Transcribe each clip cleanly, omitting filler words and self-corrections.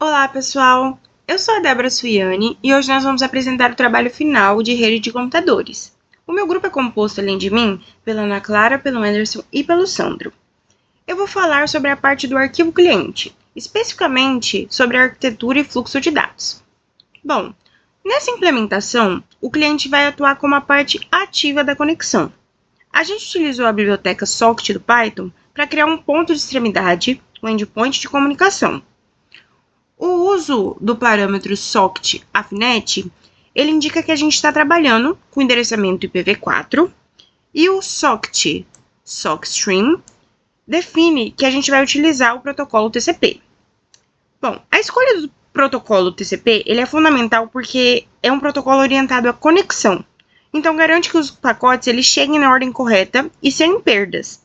Olá, pessoal! Eu sou a Débora Suiane e hoje nós vamos apresentar o trabalho final de rede de computadores. O meu grupo é composto, além de mim, pela Ana Clara, pelo Anderson e pelo Sandro. Eu vou falar sobre a parte do arquivo cliente, especificamente sobre a arquitetura e fluxo de dados. Bom, nessa implementação, o cliente vai atuar como a parte ativa da conexão. A gente utilizou a biblioteca Socket do Python para criar um ponto de extremidade, um endpoint de comunicação. O uso do parâmetro socket_afnet, ele indica que a gente está trabalhando com endereçamento IPv4 e o sockstream define que a gente vai utilizar o protocolo TCP. Bom, a escolha do protocolo TCP ele é fundamental porque é um protocolo orientado à conexão. Então garante que os pacotes eles cheguem na ordem correta e sem perdas.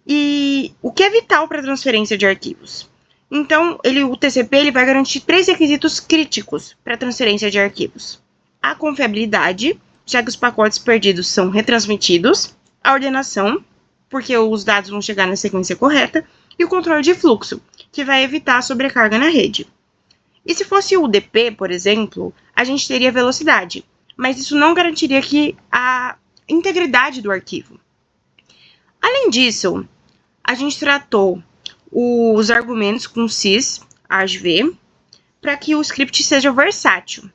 E o que é vital para a transferência de arquivos? Então, o TCP ele vai garantir 3 requisitos críticos para a transferência de arquivos. A confiabilidade, já que os pacotes perdidos são retransmitidos, a ordenação, porque os dados vão chegar na sequência correta, e o controle de fluxo, que vai evitar a sobrecarga na rede. E se fosse o UDP, por exemplo, a gente teria velocidade, mas isso não garantiria a integridade do arquivo. Além disso, a gente tratou os argumentos com sys, argv, para que o script seja versátil.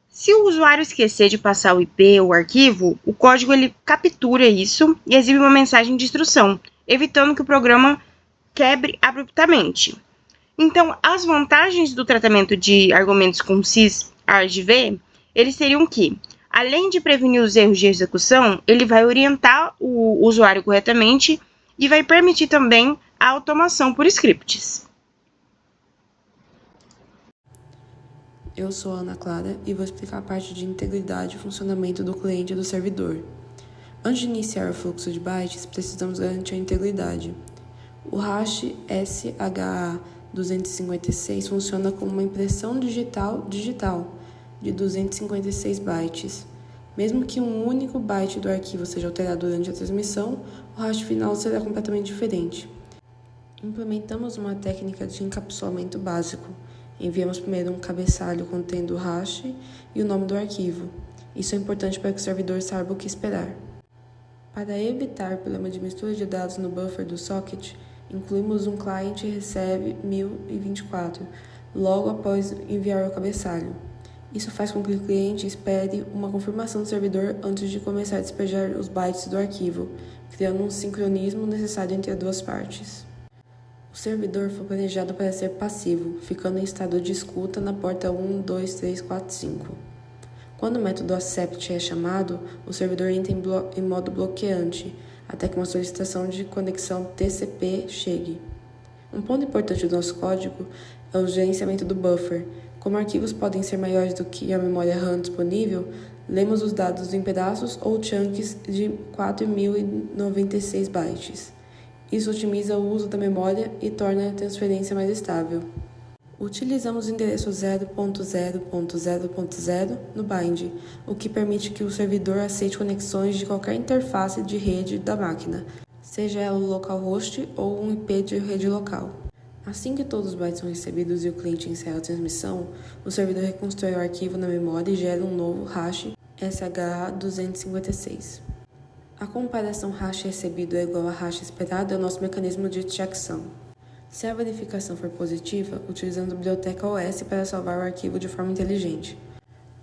Se o usuário esquecer de passar o IP ou o arquivo, o código ele captura isso e exibe uma mensagem de instrução, evitando que o programa quebre abruptamente. Então, as vantagens do tratamento de argumentos com sys, argv, eles seriam que, além de prevenir os erros de execução, ele vai orientar o usuário corretamente e vai permitir também a automação por scripts. Eu sou a Ana Clara e vou explicar a parte de integridade e funcionamento do cliente e do servidor. Antes de iniciar o fluxo de bytes, precisamos garantir a integridade. O hash SHA-256 funciona como uma impressão digital de 256 bytes. Mesmo que um único byte do arquivo seja alterado durante a transmissão, o hash final será completamente diferente. Implementamos uma técnica de encapsulamento básico. Enviamos primeiro um cabeçalho contendo o hash e o nome do arquivo. Isso é importante para que o servidor saiba o que esperar. Para evitar problema de mistura de dados no buffer do socket, incluímos um client recebe 1024 logo após enviar o cabeçalho. Isso faz com que o cliente espere uma confirmação do servidor antes de começar a despejar os bytes do arquivo, criando um sincronismo necessário entre as duas partes. O servidor foi planejado para ser passivo, ficando em estado de escuta na porta 1, 2, 3, 4, 5. Quando o método accept é chamado, o servidor entra em modo bloqueante, até que uma solicitação de conexão TCP chegue. Um ponto importante do nosso código é o gerenciamento do buffer. Como arquivos podem ser maiores do que a memória RAM disponível, lemos os dados em pedaços ou chunks de 4.096 bytes. Isso otimiza o uso da memória e torna a transferência mais estável. Utilizamos o endereço 0.0.0.0 no bind, o que permite que o servidor aceite conexões de qualquer interface de rede da máquina, seja ela localhost ou um IP de rede local. Assim que todos os bytes são recebidos e o cliente encerra a transmissão, o servidor reconstrói o arquivo na memória e gera um novo hash SHA-256. A comparação hash recebido é igual a hash esperado é o nosso mecanismo de checksum. Se a verificação for positiva, utilizamos a biblioteca OS para salvar o arquivo de forma inteligente.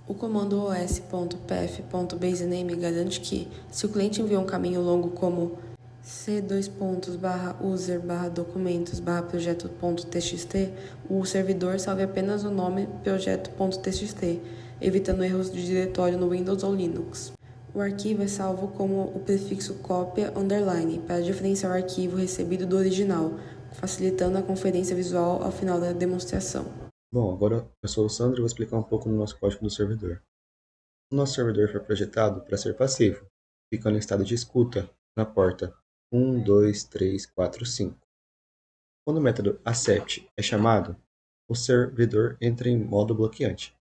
O comando os.path.basename garante que, se o cliente enviou um caminho longo como c:/user/documentos/projeto.txt, o servidor salve apenas o nome projeto.txt, evitando erros de diretório no Windows ou Linux. O arquivo é salvo como o prefixo cópia underline para diferenciar o arquivo recebido do original, facilitando a conferência visual ao final da demonstração. Bom, agora eu sou o Sandro e vou explicar um pouco do nosso código do servidor. O nosso servidor foi projetado para ser passivo, ficando em estado de escuta na porta 1, 2, 3, 4, 5. Quando o método accept é chamado, o servidor entra em modo bloqueante,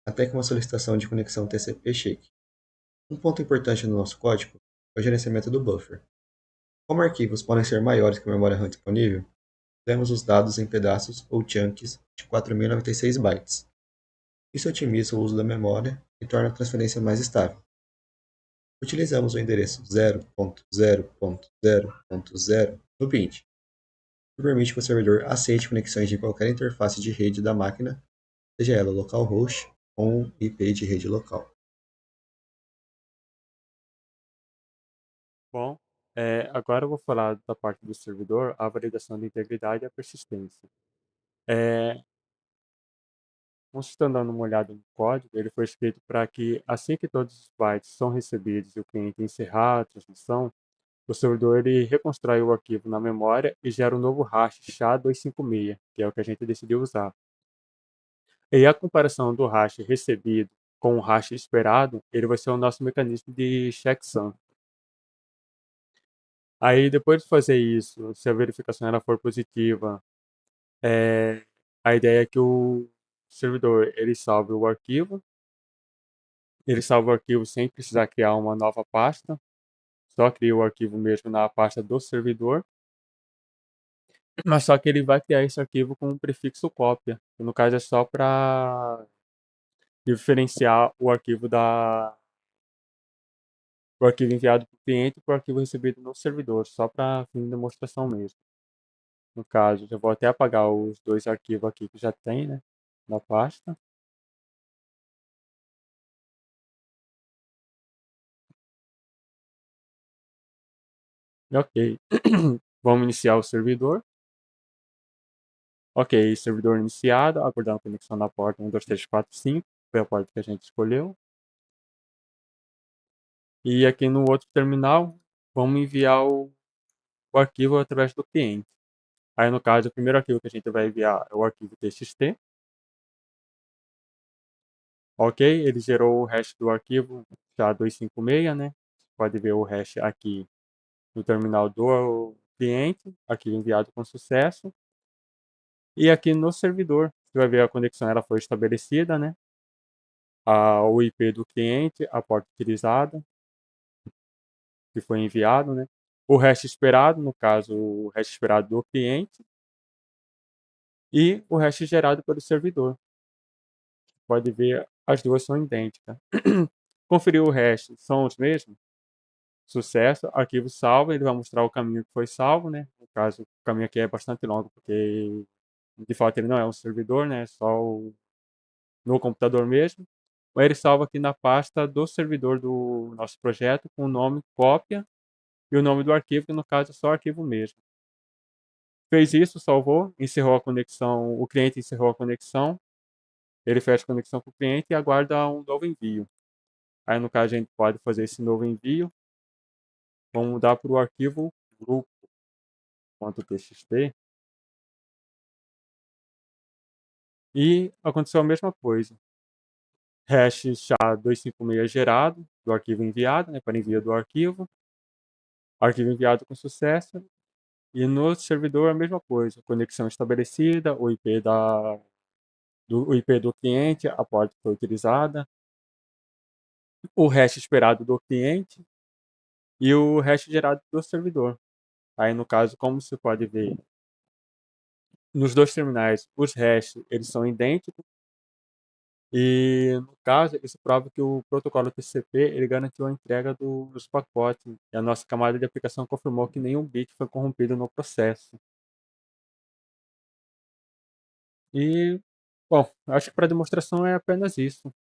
até que uma solicitação de conexão TCP chegue. Um ponto importante no nosso código é o gerenciamento do buffer. Como arquivos podem ser maiores que a memória RAM disponível, Temos os dados em pedaços ou chunks de 4.096 bytes. Isso otimiza o uso da memória e torna a transferência mais estável. Utilizamos o endereço 0.0.0.0 no print, que permite que o servidor aceite conexões de qualquer interface de rede da máquina, seja ela localhost ou um IP de rede local. Bom, agora eu vou falar da parte do servidor, a validação de integridade e a persistência. É, Você está dando uma olhada no código, ele foi escrito para que, assim que todos os bytes são recebidos e o cliente encerrar a transmissão, o servidor ele reconstrói o arquivo na memória e gera um novo hash SHA-256, que é o que a gente decidiu usar. E a comparação do hash recebido com o hash esperado, ele vai ser o nosso mecanismo de checksum. Aí, depois de fazer isso, se a verificação ela for positiva, é, a ideia é que o servidor ele salve o arquivo, ele salva o arquivo sem precisar criar uma nova pasta, só cria o arquivo mesmo na pasta do servidor, mas só que ele vai criar esse arquivo com um prefixo cópia, que no caso é só para diferenciar o arquivo enviado para o cliente para o arquivo recebido no servidor, só para fim de demonstração mesmo. No caso, eu vou até apagar os dois arquivos aqui que já tem, né, na pasta. Ok, vamos iniciar o servidor. Ok, servidor iniciado, aguardando a conexão na porta 1, 2, 3, 4, 5, foi a porta que a gente escolheu. E aqui no outro terminal, vamos enviar o arquivo através do cliente. Aí no caso, o primeiro arquivo que a gente vai enviar é o arquivo txt. Ok, ele gerou o hash do arquivo já 256, né? Você pode ver o hash aqui no terminal do cliente, arquivo enviado com sucesso. E aqui no servidor, você vai ver a conexão ela foi estabelecida, né? O IP do cliente, a porta utilizada, que foi enviado, né? O hash esperado, no caso, o hash esperado do cliente. E o hash gerado pelo servidor. Pode ver, as duas são idênticas. Conferir o hash, são os mesmos? Sucesso, arquivo salvo, ele vai mostrar o caminho que foi salvo, né? No caso, o caminho aqui é bastante longo, porque de fato ele não é um servidor, né? É só no computador mesmo. Ou ele salva aqui na pasta do servidor do nosso projeto com o nome cópia e o nome do arquivo, que no caso é só arquivo mesmo. Fez isso, salvou, encerrou a conexão, o cliente encerrou a conexão, ele fecha a conexão com o cliente e aguarda um novo envio. Aí no caso a gente pode fazer esse novo envio, vamos mudar para o arquivo grupo.txt e aconteceu a mesma coisa. Hash SHA-256 gerado do arquivo enviado, né, para envio do arquivo enviado com sucesso. E no servidor a mesma coisa, conexão estabelecida, o IP do cliente, a porta que foi utilizada, o hash esperado do cliente e o hash gerado do servidor. Aí no caso, como você pode ver, nos dois terminais, os hashes eles são idênticos e no caso isso prova que o protocolo TCP ele garantiu a entrega dos pacotes e a nossa camada de aplicação confirmou que nenhum bit foi corrompido no processo. E, bom, acho que para demonstração é apenas isso.